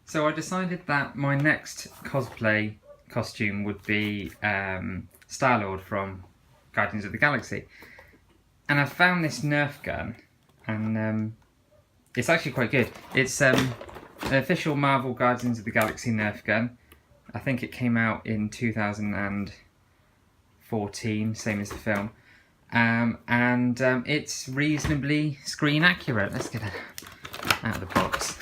So I decided that my next cosplay costume would be Star-Lord from Guardians of the Galaxy. And I found this Nerf gun, and it's actually quite good. It's an official Marvel Guardians of the Galaxy Nerf gun. I think it came out in 2014, same as the film. And it's reasonably screen accurate. Let's get it out of the box.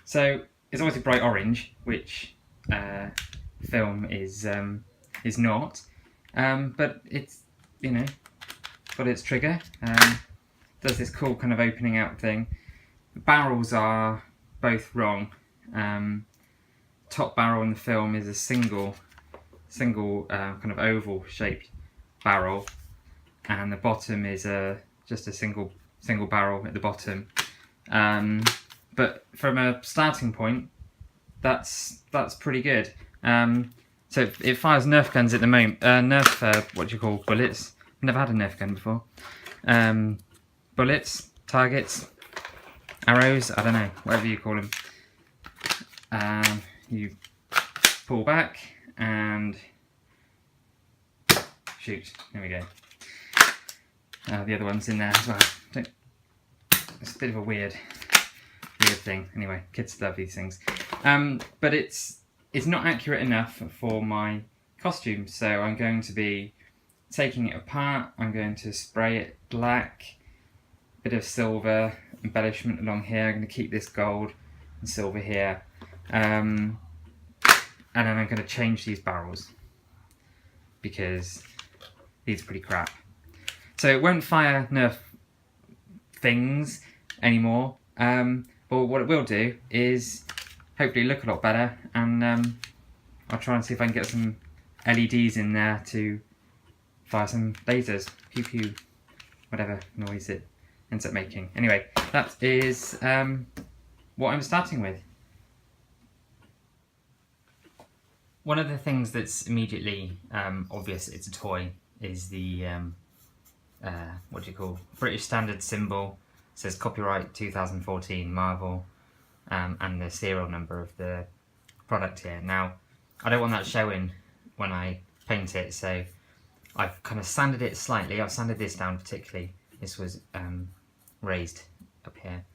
So it's obviously bright orange, which film is not. But it's, you know, got its trigger. Does this cool kind of opening out thing. The barrels are both wrong. Top barrel in the film is a single kind of oval shaped barrel, and the bottom is just a single barrel at the bottom. But from a starting point, that's pretty good. So it fires Nerf guns at the moment. Nerf bullets. Never had a Nerf gun before. Bullets, targets, arrows. I don't know, whatever you call them. You pull back and shoot. There we go. The other one's in there as well. It's a bit of a weird thing. Anyway, kids love these things. But it's not accurate enough for my costume, so I'm going to be taking it apart. I'm going to spray it black, bit of silver embellishment along here. I'm going to keep this gold and silver here. And then I'm going to change these barrels because these are pretty crap. So it won't fire Nerf things anymore. But what it will do is hopefully look a lot better, and I'll try and see if I can get some LEDs in there to fire some lasers. Pew pew, whatever noise it ends up making. Anyway, that is what I'm starting with. One of the things that's immediately obvious it's a toy is the British Standard symbol. It says copyright 2014 Marvel, and the serial number of the product here. Now, I don't want that showing when I paint it, so I've kind of sanded it slightly. I've sanded this down particularly. This was raised up here.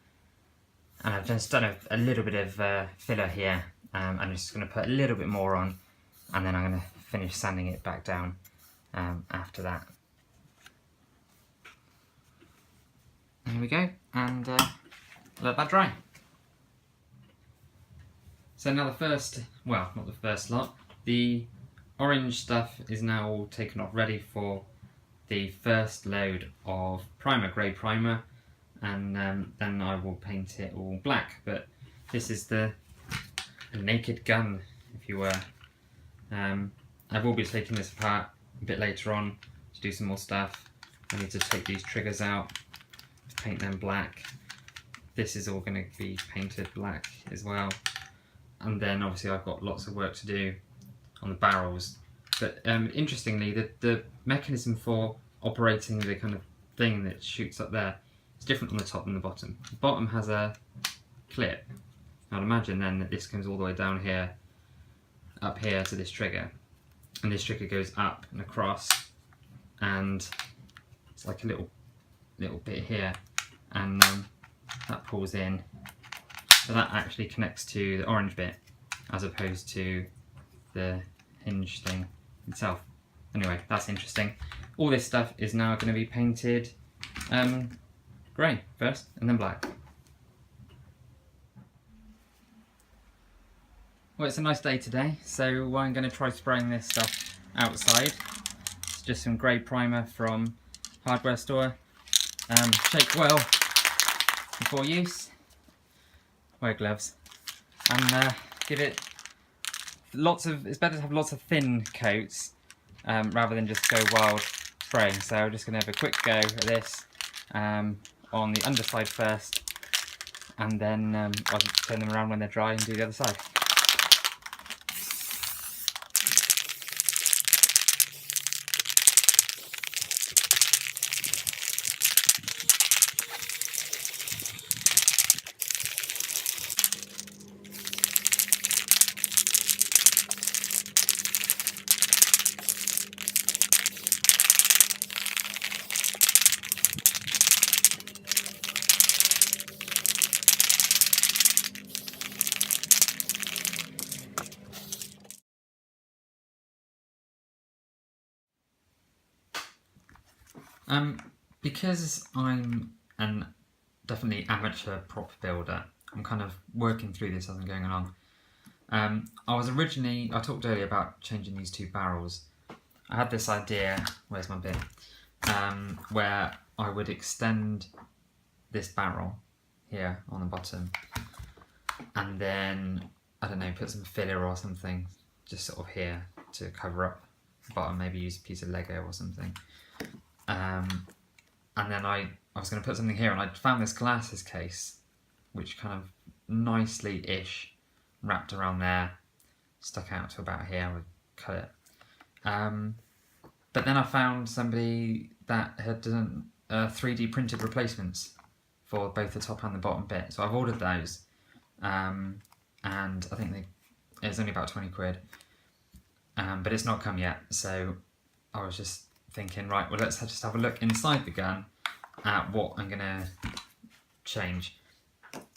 And I've just done a little bit of filler here. I'm just going to put a little bit more on, and then I'm going to finish sanding it back down after that. Here we go, and let that dry. So now not the first lot. The orange stuff is now all taken off, ready for the first load of primer, grey primer, and then I will paint it all black. But this is the naked gun, if you were. I will be taking this apart a bit later on to do some more stuff. I need to take these triggers out, paint them black. This is all going to be painted black as well. And then obviously I've got lots of work to do on the barrels. But interestingly, the mechanism for operating the kind of thing that shoots up there is different on the top than the bottom. The bottom has a clip. I'd imagine then that this comes all the way down here, up here to this trigger. And this trigger goes up and across, and it's like a little bit here, and that pulls in. So that actually connects to the orange bit as opposed to the hinge thing itself. Anyway, that's interesting. All this stuff is now going to be painted grey first and then black. Well, it's a nice day today, so I'm going to try spraying this stuff outside. It's just some grey primer from hardware store. Shake well before use. Wear gloves, and give it it's better to have lots of thin coats rather than just go wild spraying. So I'm just going to have a quick go at this on the underside first, and then I'll turn them around when they're dry and do the other side. Because I'm an definitely amateur prop builder, I'm kind of working through this as I'm going along. I talked earlier about changing these two barrels. I had this idea, where's my bit, where I would extend this barrel here on the bottom, and then, I don't know, put some filler or something just sort of here to cover up the bottom, maybe use a piece of Lego or something. And then I was going to put something here, and I found this glasses case, which kind of nicely-ish wrapped around there, stuck out to about here. I would cut it. But then I found somebody that had done 3D printed replacements for both the top and the bottom bit. So I've ordered those, and I think it was only about 20 quid. But it's not come yet, so I was just thinking, right, well, let's just have a look inside the gun at what I'm going to change.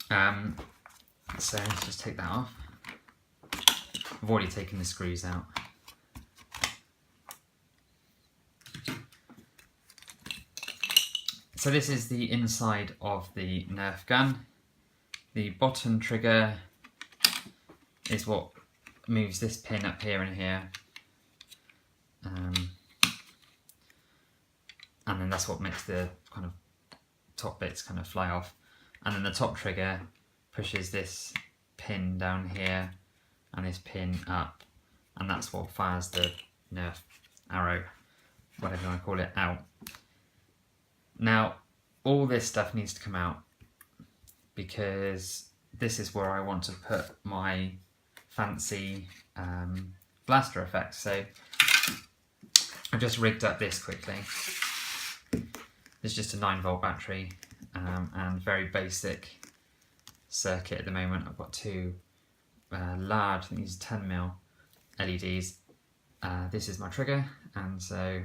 So let's just take that off. I've already taken the screws out. So this is the inside of the Nerf gun. The bottom trigger is what moves this pin up here and here. And then that's what makes the kind of top bits kind of fly off. And then the top trigger pushes this pin down here and this pin up, and that's what fires the Nerf arrow, whatever you want to call it, out. Now, all this stuff needs to come out because this is where I want to put my fancy blaster effects. So I've just rigged up this quickly. It's just a 9-volt battery and very basic circuit at the moment. I've got two large, I think these are 10mm LEDs. This is my trigger, and so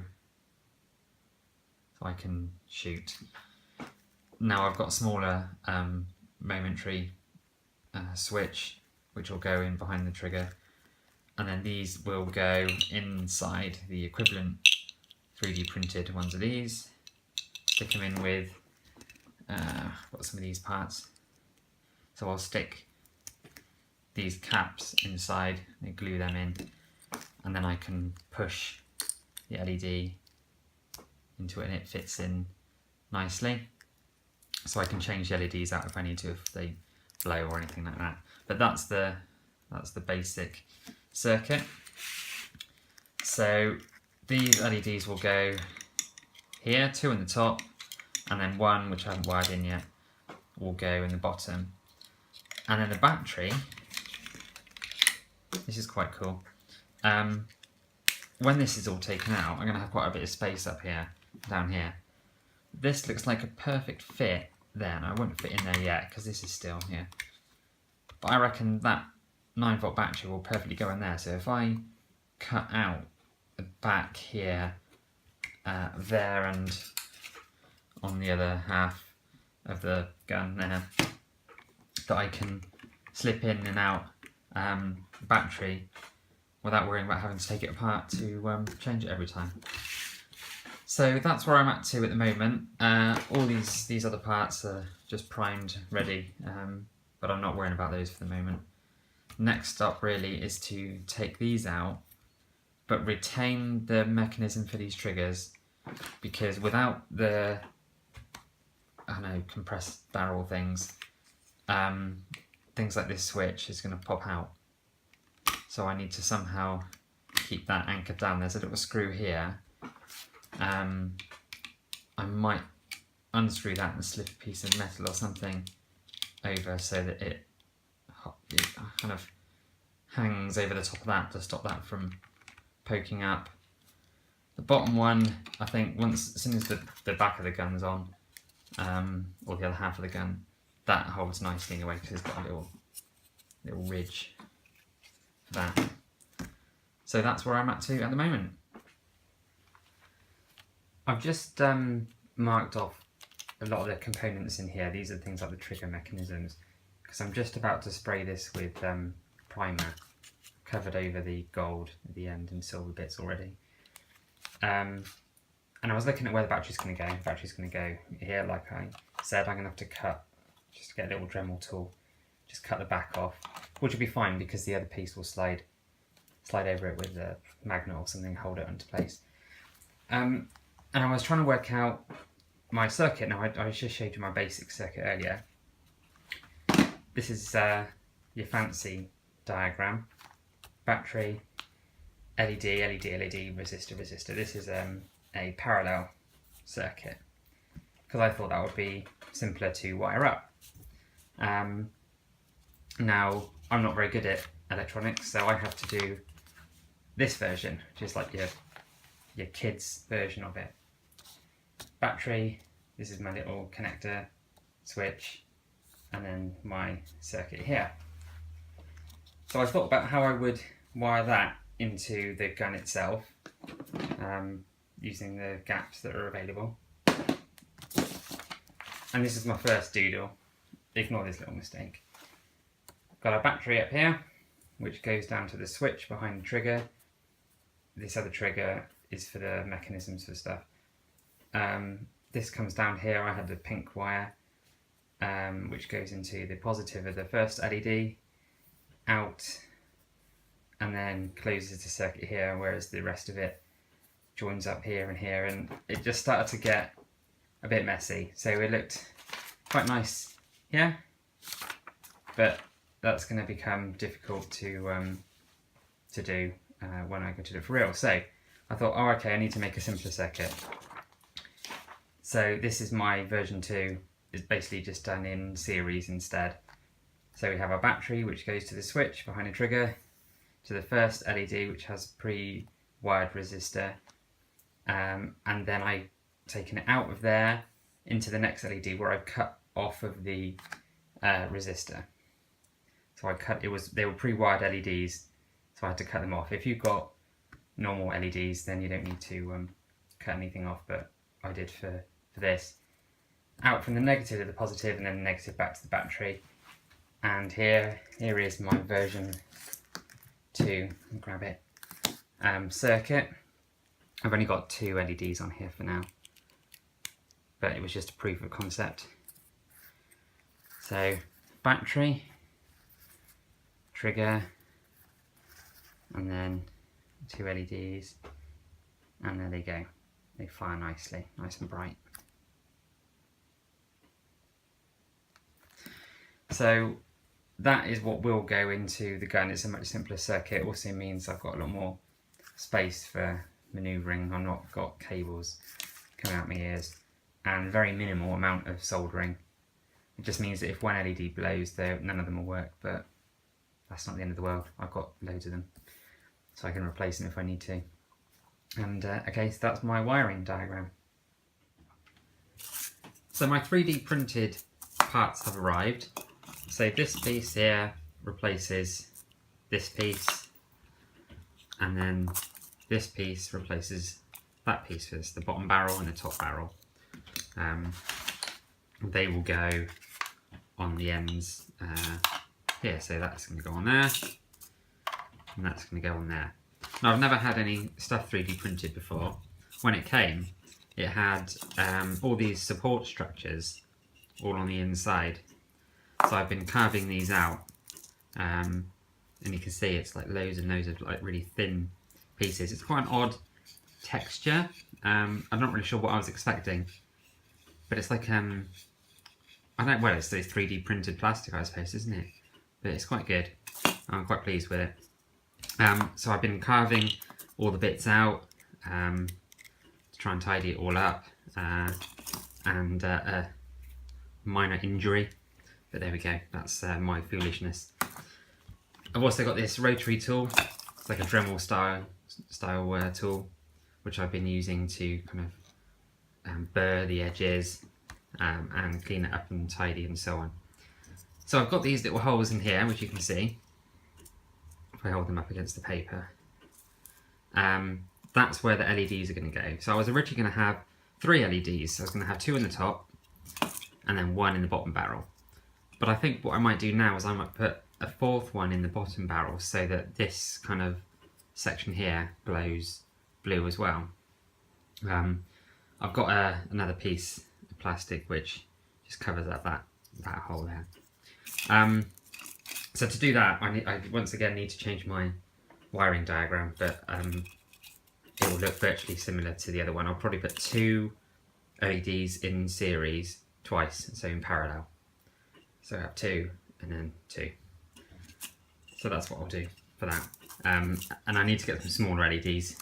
I can shoot. Now I've got a smaller momentary switch which will go in behind the trigger, and then these will go inside the equivalent 3D printed ones of these. Stick them in with got some of these parts, so I'll stick these caps inside and glue them in, and then I can push the LED into it and it fits in nicely. So I can change the LEDs out if I need to, if they blow or anything like that. But that's the basic circuit. So these LEDs will go here, 2 in the top, and then 1, which I haven't wired in yet, will go in the bottom. And then the battery, this is quite cool. When this is all taken out, I'm going to have quite a bit of space up here, down here. This looks like a perfect fit there. Now, I won't fit in there yet because this is still here. But I reckon that 9-volt battery will perfectly go in there. So if I cut out the back here, there, and on the other half of the gun there, that I can slip in and out battery without worrying about having to take it apart to change it every time. So that's where I'm at to at the moment. All these other parts are just primed, ready, but I'm not worrying about those for the moment. Next up really is to take these out, but retain the mechanism for these triggers, because without the, I don't know, compressed barrel things, things like this switch is going to pop out. So I need to somehow keep that anchored down. There's a little screw here. I might unscrew that and slip a piece of metal or something over so that it kind of hangs over the top of that to stop that from poking up. The bottom one, I think, as soon as the back of the gun's on, or the other half of the gun, that holds nicely away because it's got a little ridge for that. So that's where I'm at to at the moment. I've just marked off a lot of the components in here. These are things like the trigger mechanisms, because I'm just about to spray this with primer, covered over the gold at the end and silver bits already. And and I was looking at where the battery's going to go. The battery's going to go here, like I said. I'm going to have to cut, just to get a little Dremel tool, just cut the back off, which will be fine because the other piece will slide over it with a magnet or something, hold it into place. And I was trying to work out my circuit. Now I just showed you my basic circuit earlier. This is your fancy diagram: battery, LED, LED, LED, resistor, resistor. This is a parallel circuit because I thought that would be simpler to wire up. Now I'm not very good at electronics, so I have to do this version, which is like your kids version of it. Battery, this is my little connector switch, and then my circuit here. So I thought about how I would wire that into the gun itself, using the gaps that are available. And this is my first doodle. Ignore this little mistake. Got a battery up here, which goes down to the switch behind the trigger. This other trigger is for the mechanisms for stuff. This comes down here. I had the pink wire, which goes into the positive of the first LED, out, and then closes the circuit here, whereas the rest of it joins up here and here, and it just started to get a bit messy. So it looked quite nice here, but that's going to become difficult to do when I go to do it for real. So I thought, oh okay, I need to make a simpler circuit. So this is my version 2. It's basically just done in series instead. So we have our battery, which goes to the switch behind the trigger, to the first LED, which has pre-wired resistor, and then I've taken it out of there into the next LED where I've cut off of the resistor. So they were pre-wired LEDs, so I had to cut them off. If you've got normal LEDs, then you don't need to cut anything off, but I did for this. Out from the negative to the positive, and then the negative back to the battery. And here is my version 2. I'll grab it. Circuit. I've only got 2 LEDs on here for now, but it was just a proof of concept. So battery, trigger, and then 2 LEDs, and there they go. They fire nicely, nice and bright. So that is what will go into the gun. It's a much simpler circuit. It also means I've got a lot more space for manoeuvring. I've not got cables coming out my ears, and very minimal amount of soldering. It just means that if one LED blows, none of them will work, but that's not the end of the world. I've got loads of them, so I can replace them if I need to. And okay, so that's my wiring diagram. So my 3D printed parts have arrived. So this piece here replaces this piece, and then this piece replaces that piece. So it's the bottom barrel and the top barrel. They will go on the ends here. So that's going to go on there, and that's going to go on there. Now I've never had any stuff 3D printed before. When it came, it had all these support structures all on the inside. So I've been carving these out, and you can see it's like loads and loads of like really thin pieces. It's quite an odd texture. I'm not really sure what I was expecting, but it's like well, it's 3D printed plastic, I suppose, isn't it? But it's quite good. I'm quite pleased with it. So I've been carving all the bits out to try and tidy it all up, and a minor injury. But there we go, that's my foolishness. I've also got this rotary tool. It's like a Dremel style tool, which I've been using to kind of burr the edges and clean it up and tidy and so on. So I've got these little holes in here, which you can see if I hold them up against the paper. That's where the LEDs are going to go. So I was originally going to have 3 LEDs. So I was going to have 2 in the top and then 1 in the bottom barrel. But I think what I might do now is I might put a 4th one in the bottom barrel so that this kind of section here glows blue as well. I've got another piece of plastic which just covers up that hole there. So to do that, I once again need to change my wiring diagram, but it will look virtually similar to the other one. I'll probably put 2 LEDs in series twice, so in parallel. So I have 2 and then 2. So that's what I'll do for that. And I need to get some smaller LEDs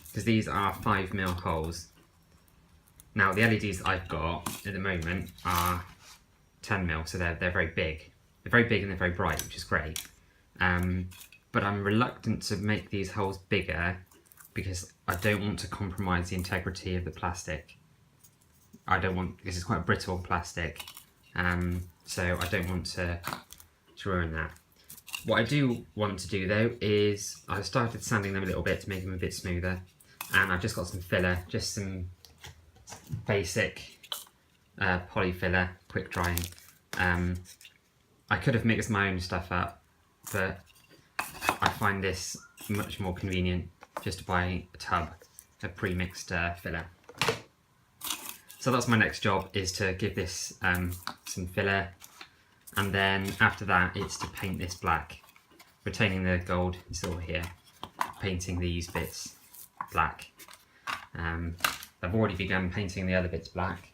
because these are 5mm holes. Now the LEDs that I've got at the moment are 10mm, so they're very big. They're very big and they're very bright, which is great. But I'm reluctant to make these holes bigger because I don't want to compromise the integrity of the plastic. This is quite brittle plastic, so I don't want to ruin that. What I do want to do though is I've started sanding them a little bit to make them a bit smoother, and I've just got some filler, just some basic poly filler, quick drying. I could have mixed my own stuff up, but I find this much more convenient just to buy a tub of pre-mixed filler. So that's my next job, is to give this some filler, and then after that it's to paint this black, retaining the gold and silver here, painting these bits black. I've already begun painting the other bits black.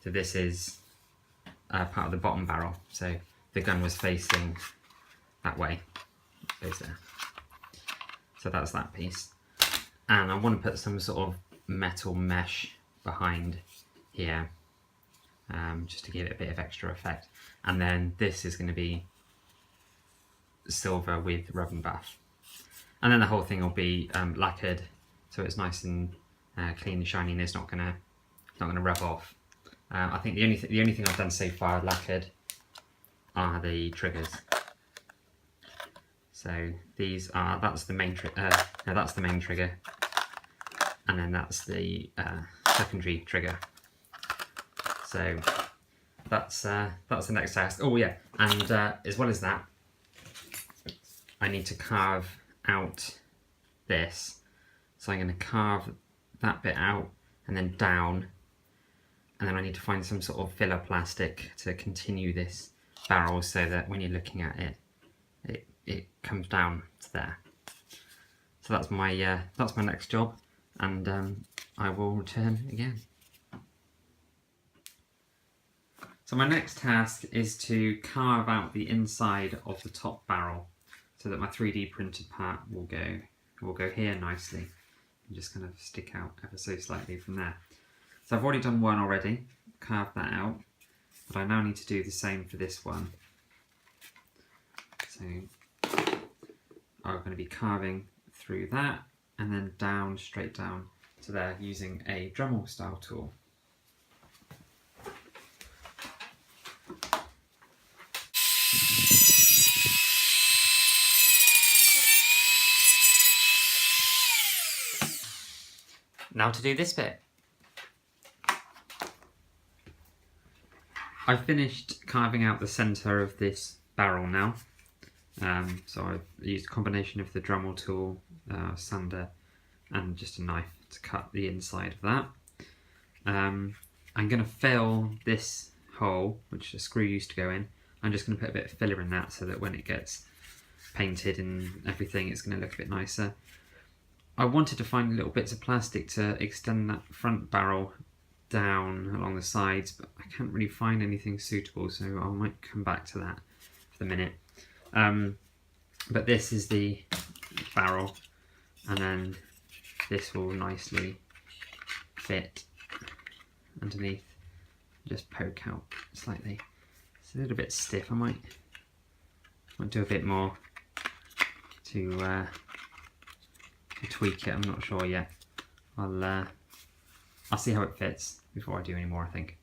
So this is part of the bottom barrel, so the gun was facing that way, goes there. So that's that piece. And I want to put some sort of metal mesh behind here, just to give it a bit of extra effect. And then this is going to be silver with rub and buff. And then the whole thing will be lacquered, so it's nice and clean and shiny, and it's not gonna rub off. I think the only thing I've done so far lacquered are the triggers. So that's the main that's the main trigger, and then that's the secondary trigger. So that's the next task. Oh yeah, and as well as that, I need to carve out this. So I'm going to carve that bit out and then down, and then I need to find some sort of filler plastic to continue this barrel so that when you're looking at it, it comes down to there. So that's my next job, and I will return again. So my next task is to carve out the inside of the top barrel so that my 3D printed part will go here nicely and just kind of stick out ever so slightly from there. So I've already done one already, carved that out, but I now need to do the same for this one. So I'm going to be carving through that and then down, straight down to there using a Dremel style tool. Now to do this bit. I've finished carving out the centre of this barrel now. So I've used a combination of the Dremel tool, sander, and just a knife to cut the inside of that. I'm going to fill this hole, which a screw used to go in. I'm just going to put a bit of filler in that so that when it gets painted and everything, it's going to look a bit nicer. I wanted to find little bits of plastic to extend that front barrel down along the sides, but I can't really find anything suitable, so I might come back to that for the minute. But this is the barrel, and then this will nicely fit underneath, just poke out slightly. It's a little bit stiff. I might do a bit more to tweak it. I'm not sure yet. I'll see how it fits before I do any more, I think.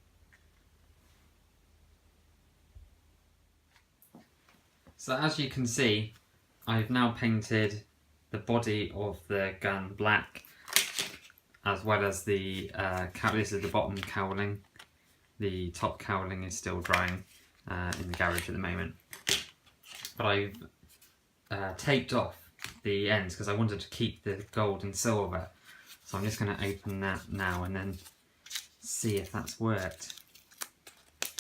So as you can see, I've now painted the body of the gun black, as well as the this is the bottom cowling. The top cowling is still drying in the garage at the moment. But I've taped off the ends because I wanted to keep the gold and silver. So I'm just going to open that now and then see if that's worked. It's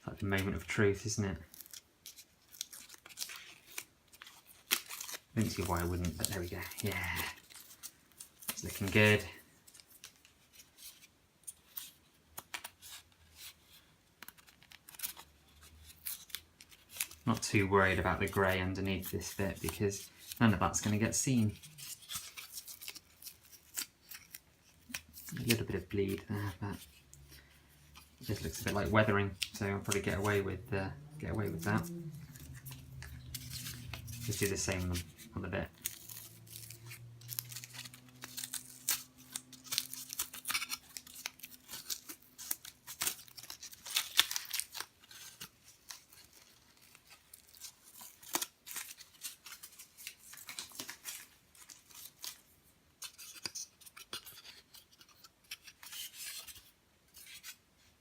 like the moment of truth, isn't it? I don't see why I wouldn't, but there we go. Yeah, it's looking good. Not too worried about the grey underneath this bit because none of that's going to get seen. A little bit of bleed there, but it just looks a bit like weathering, so I'll probably get away with that. Just do the same on the bit.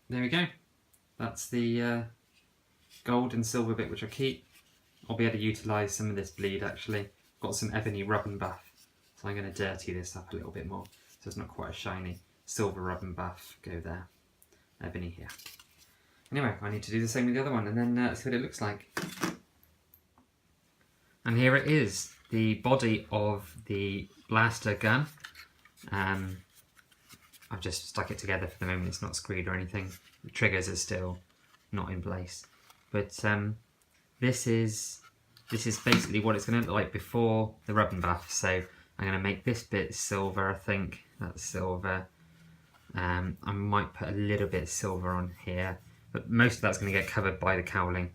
There we go. That's the gold and silver bit which I keep. I'll be able to utilise some of this bleed actually. Got some ebony rub and buff, so I'm going to dirty this up a little bit more so it's not quite as shiny. Silver rub and buff, go there. Ebony here. Anyway, I need to do the same with the other one and then see what it looks like. And here it is, the body of the blaster gun. I've just stuck it together for the moment, it's not screwed or anything. The triggers are still not in place. But this is basically what it's going to look like before the rub and buff. So I'm going to make this bit silver, I think. That's silver. I might put a little bit of silver on here, but most of that's going to get covered by the cowling,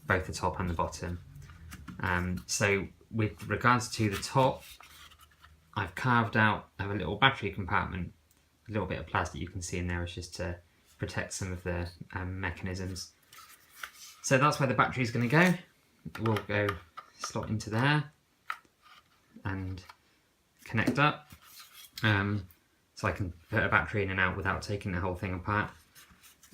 both the top and the bottom. So with regards to the top, I've carved out a little battery compartment. A little bit of plastic you can see in there is just to protect some of the mechanisms. So that's where the battery is going to go. It will go slot into there and connect up. So I can put a battery in and out without taking the whole thing apart.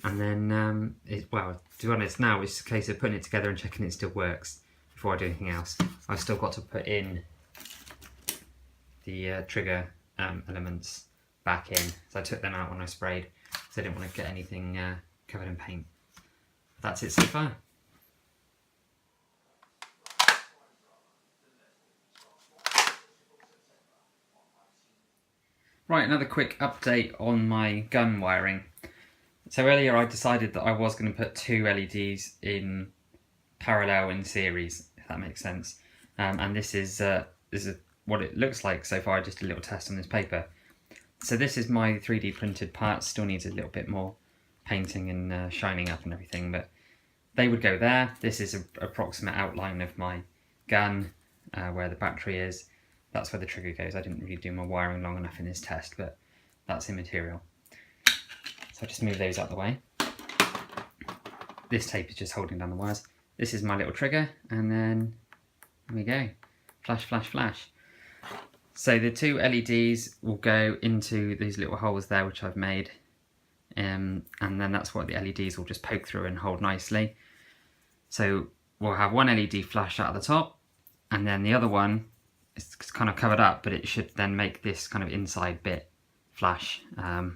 And then, well, to be honest now, it's a case of putting it together and checking it still works before I do anything else. I've still got to put in the trigger elements back in, so I took them out when I sprayed, so I didn't want to get anything covered in paint. That's it so far. Right, another quick update on my gun wiring. So earlier I decided that I was going to put two LEDs in parallel in series, if that makes sense. And this is what it looks like so far. I just did a little test on this paper. So this is my 3D printed parts, still needs a little bit more painting and shining up and everything, but they would go there. This is an approximate outline of my gun, where the battery is. That's where the trigger goes. I didn't really do my wiring long enough in this test, but that's immaterial. So I just move those out of the way. This tape is just holding down the wires. This is my little trigger, and then there we go. Flash, flash, flash. So the two LEDs will go into these little holes there which I've made, and then that's what the LEDs will just poke through and hold nicely. So we'll have one LED flash out of the top, and then the other one is kind of covered up, but it should then make this kind of inside bit flash. I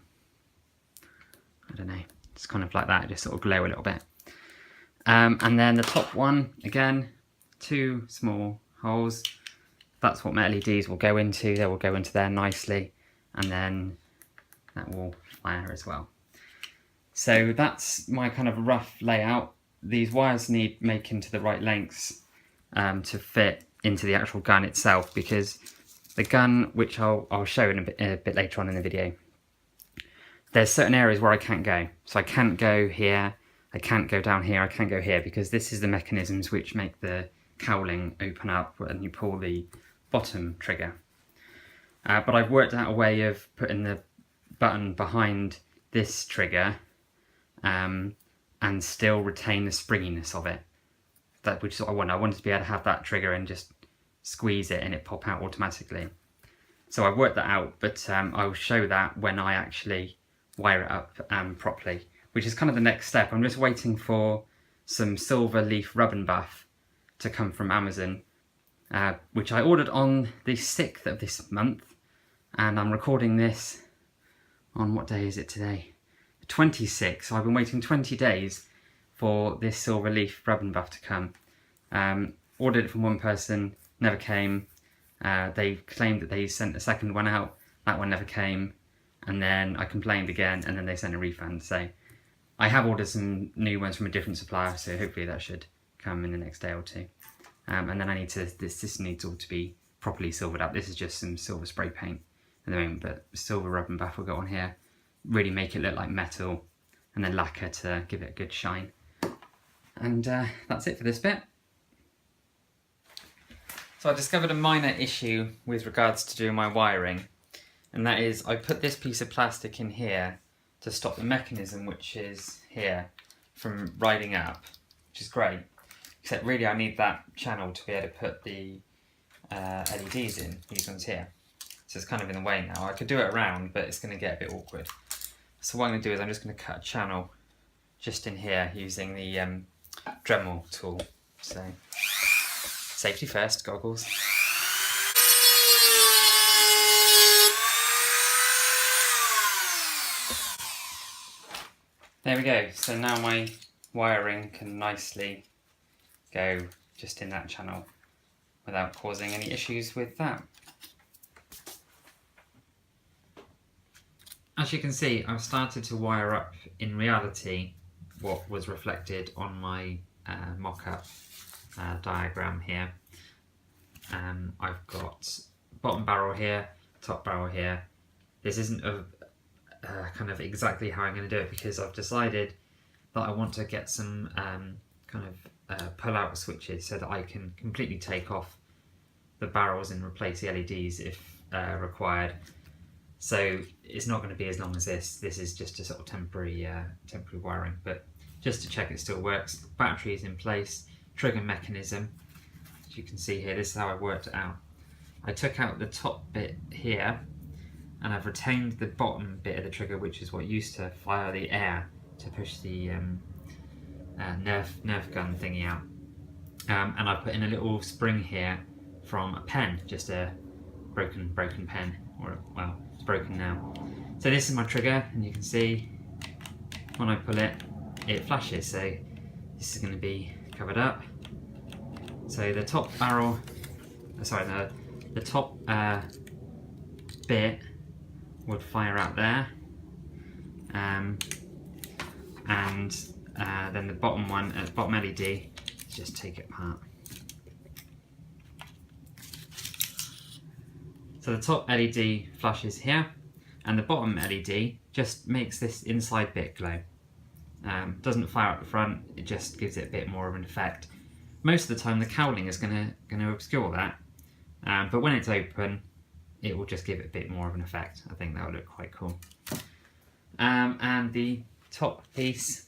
don't know, it's kind of like that, just sort of glow a little bit. And then the top one, again, two small holes. That's what my LEDs will go into. They will go into there nicely, and then that will fire as well. So that's my kind of rough layout. These wires need making to the right lengths to fit into the actual gun itself, because the gun, which I'll show in a bit later on in the video, there's certain areas where I can't go. So I can't go here, I can't go down here, I can't go here, because this is the mechanisms which make the cowling open up when you pull the bottom trigger. But I've worked out a way of putting the button behind this trigger and still retain the springiness of it. Which is what I want. I wanted to be able to have that trigger and just squeeze it and it pop out automatically. So I've worked that out, but I'll show that when I actually wire it up properly, which is kind of the next step. I'm just waiting for some silver leaf rub and buff to come from Amazon. which I ordered on the 6th of this month, and I'm recording this on, what day is it today? 26, so I've been waiting 20 days for this silver leaf rub and buff to come. Ordered it from one person, never came. They claimed that they sent a second one out, that one never came, and then I complained again, and then they sent a refund. So I have ordered some new ones from a different supplier, so hopefully that should come in the next day or two. And then I need to, this needs all to be properly silvered up. This is just some silver spray paint at the moment, but silver rub and buff will go on here, really make it look like metal, and then lacquer to give it a good shine. And that's it for this bit. So I discovered a minor issue with regards to doing my wiring, and that is I put this piece of plastic in here to stop the mechanism, which is here, from riding up, which is great, except really I need that channel to be able to put the LEDs in, these ones here. So it's kind of in the way now. I could do it around, but it's going to get a bit awkward. So what I'm going to do is I'm just going to cut a channel just in here using the Dremel tool. So safety first, goggles. There we go. So now my wiring can nicely go just in that channel without causing any issues with that. As you can see, I've started to wire up in reality what was reflected on my mock-up diagram here. I've got bottom barrel here, top barrel here. This isn't kind of exactly how I'm going to do it, because I've decided that I want to get some kind of pull-out switches so that I can completely take off the barrels and replace the LEDs if required. So it's not going to be as long as this. This is just a sort of temporary wiring, but just to check it still works. Battery is in place, trigger mechanism. As you can see here, this is how I worked it out. I took out the top bit here, and I've retained the bottom bit of the trigger, which is what used to fire the air to push the Nerf gun thingy out. And I put in a little spring here from a pen, just a broken pen, or well, it's broken now. So this is my trigger, and you can see when I pull it, it flashes. So this is going to be covered up. So the top barrel, sorry, the top bit would fire out there, and then the bottom one, bottom LED, just take it apart. So the top LED flashes here, and the bottom LED just makes this inside bit glow. Doesn't fire up the front, it just gives it a bit more of an effect. Most of the time the cowling is going to obscure that, but when it's open it will just give it a bit more of an effect. I think that will look quite cool. And the top piece,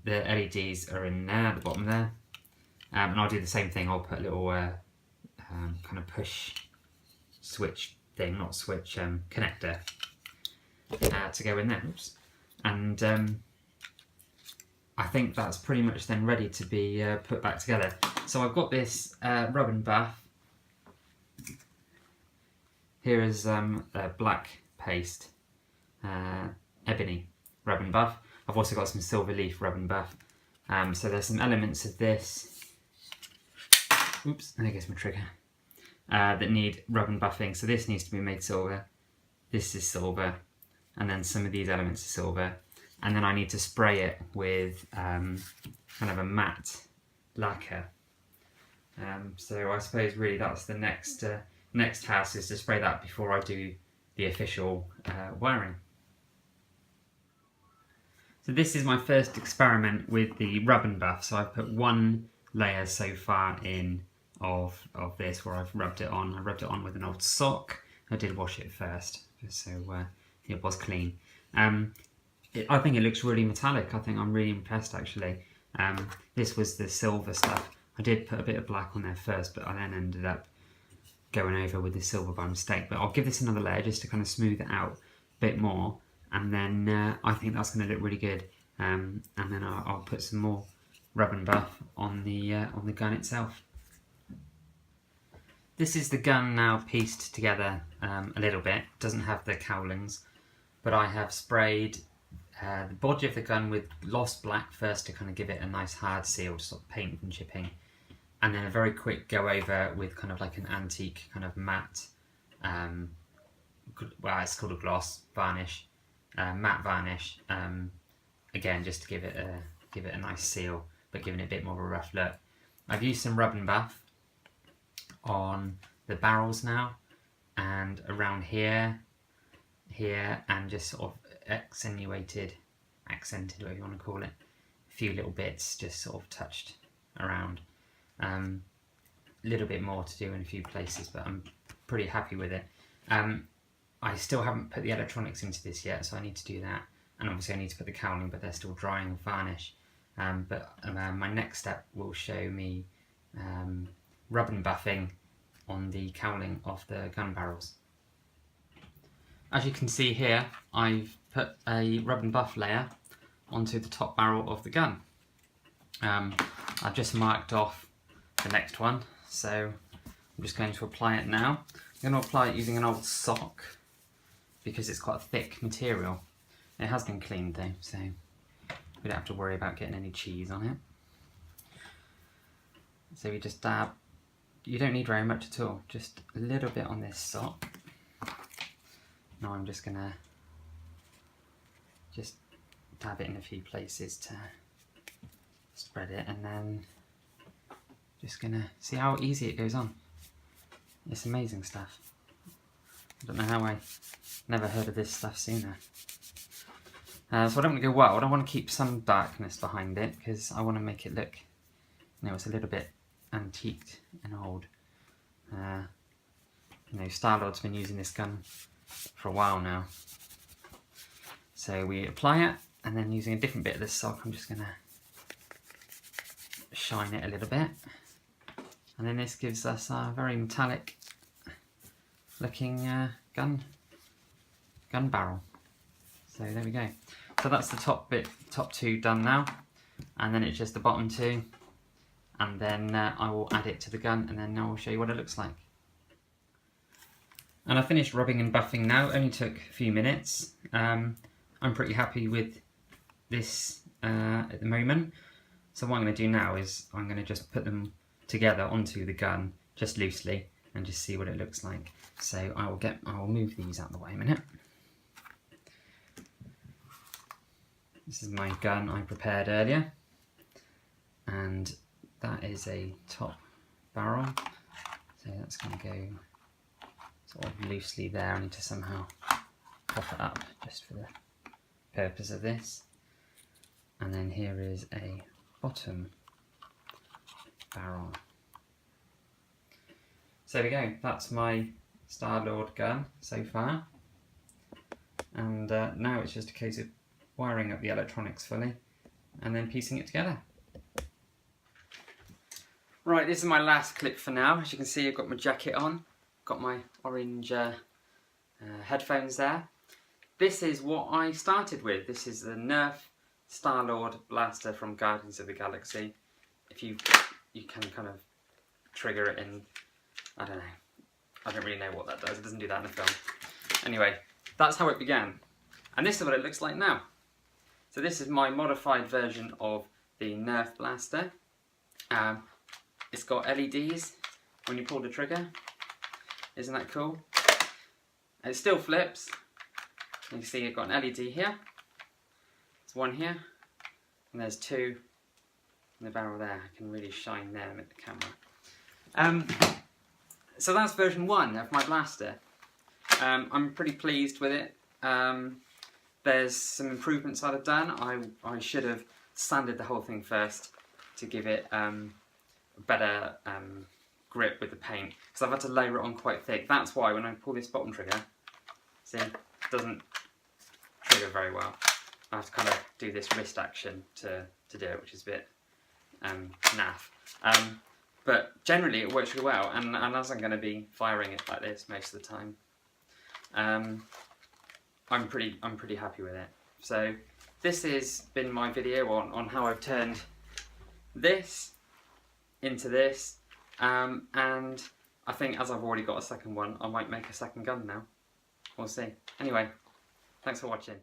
the LEDs are in there at the bottom there, and I'll do the same thing. I'll put a little kind of push switch thing, not switch, connector to go in there. Oops. And I think that's pretty much then ready to be put back together. So I've got this rub and buff. Here is a black paste, ebony rub and buff. I've also got some silver leaf rub and buff. So there's some elements of this, oops, there goes my trigger, that need rub and buffing. So this needs to be made silver, this is silver, and then some of these elements are silver. And then I need to spray it with kind of a matte lacquer. So I suppose really that's the next task, is to spray that before I do the official wiring. So this is my first experiment with the rub and buff. So I've put one layer so far in of this where I've rubbed it on. I rubbed it on with an old sock. I did wash it first, so it was clean. I think it looks really metallic. I think I'm really impressed actually. This was the silver stuff. I did put a bit of black on there first, but I then ended up going over with the silver by mistake. But I'll give this another layer just to kind of smooth it out a bit more, and then I think that's going to look really good. And then I'll put some more rub and buff on the gun itself. This is the gun now pieced together a little bit. It doesn't have the cowlings, but I have sprayed the body of the gun with Lost Black first to kind of give it a nice hard seal to stop paint from chipping, and then a very quick go over with kind of like an antique kind of matte, well, it's called a gloss varnish, matte varnish, again just to give it a nice seal, but giving it a bit more of a rough look. I've used some rub and buff on the barrels now, and around here, and just sort of accented, whatever you want to call it, a few little bits just sort of touched around. A little bit more to do in a few places, but I'm pretty happy with it. I still haven't put the electronics into this yet, so I need to do that, and obviously I need to put the cowling, but they're still drying with varnish. But my next step will show me rub and buffing on the cowling of the gun barrels. As you can see here, I've put a rub and buff layer onto the top barrel of the gun. I've just marked off the next one, so I'm just going to apply it now. I'm going to apply it using an old sock because it's quite a thick material. It has been cleaned though, so we don't have to worry about getting any cheese on it. So we just dab. You don't need very much at all, just a little bit on this sock. Now I'm just going to just dab it in a few places to spread it, and then just going to see how easy it goes on. It's amazing stuff. I don't know how I never heard of this stuff sooner. So I don't want to go wild. I want to keep some darkness behind it because I want to make it look, you know, it's a little bit antiqued and old. You know, Star-Lord's been using this gun for a while now. So we apply it, and then using a different bit of this sock, I'm just going to shine it a little bit. And then this gives us a very metallic looking gun barrel. So there we go. So that's the top two done now, and then it's just the bottom two, and then I will add it to the gun, and then I will show you what it looks like. And I finished rubbing and buffing now. It only took a few minutes. I'm pretty happy with this at the moment. So what I'm going to do now is I'm going to just put them together onto the gun just loosely and just see what it looks like. So I will move these out of the way a minute. This is my gun I prepared earlier, and that is a top barrel, so that's going to go sort of loosely there. I need to somehow pop it up just for the purpose of this. And then here is a bottom barrel. So there we go, that's my Star-Lord gun so far, and now it's just a case of wiring up the electronics fully and then piecing it together. Right, this is my last clip for now. As you can see, I've got my jacket on, got my orange headphones there. This is what I started with. This is the Nerf Star-Lord blaster from Guardians of the Galaxy. If you can kind of trigger it in, I don't know. I don't really know what that does. It doesn't do that in the film. Anyway, that's how it began. And this is what it looks like now. So this is my modified version of the Nerf blaster. It's got LEDs when you pull the trigger. Isn't that cool? And it still flips. You can see I've got an LED here. There's one here. And there's two in the barrel there. I can really shine them at the camera. So that's version 1 of my blaster. I'm pretty pleased with it. There's some improvements that I've done. I should have sanded the whole thing first to give it a better grip with the paint, because I've had to layer it on quite thick. That's why when I pull this bottom trigger, see, it doesn't trigger very well. I have to kind of do this wrist action to do it, which is a bit naff. But generally it works really well, and as I'm going to be firing it like this most of the time, I'm pretty happy with it. So this has been my video on how I've turned this into this, and I think as I've already got a second one, I might make a second gun now. We'll see. Anyway, thanks for watching.